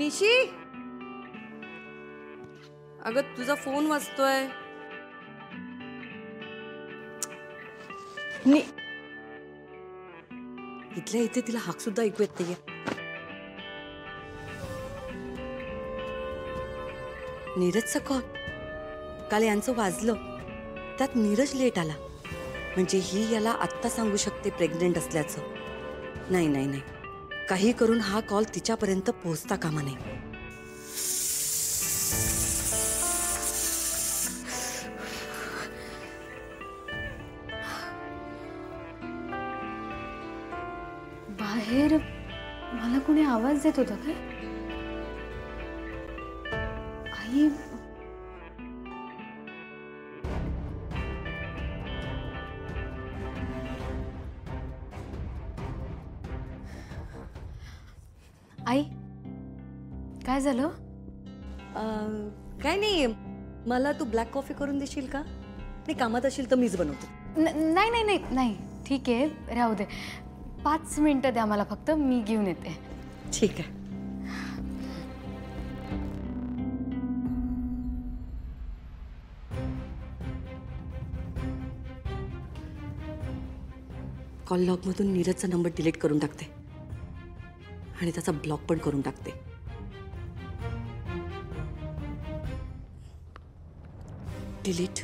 निशी, अगं तुझा फोन वाजतोय. इथल्या इथे तिला हाक सुद्धा ऐकू येत नाहीये. नीरजचा कॉल. काल यांचं वाजलं, त्यात नीरज लेट आला. म्हणजे ही याला आत्ता सांगू शकते प्रेग्नेंट असल्याचं. नाही नाही नाही, काही करून हा कॉल तिच्यापर्यंत पोहोचता कामा नये. बाहेर मला कोणी आवाज देत होता काय? आई, आई काय झालं? काय नाही, मला तू ब्लॅक कॉफी करून देशील का? नाही कामात असेल तर मीच बनवते. नाही नाही नाही नाही, ठीक आहे, राहू दे. 5 मिनिटं द्या मला फक्त, मी घेऊन येते. ठीक आहे. कॉल लॉगमधून नीरजचा नंबर डिलीट करून टाकते आणि त्याचा ब्लॉक पण करून टाकते. डिलीट.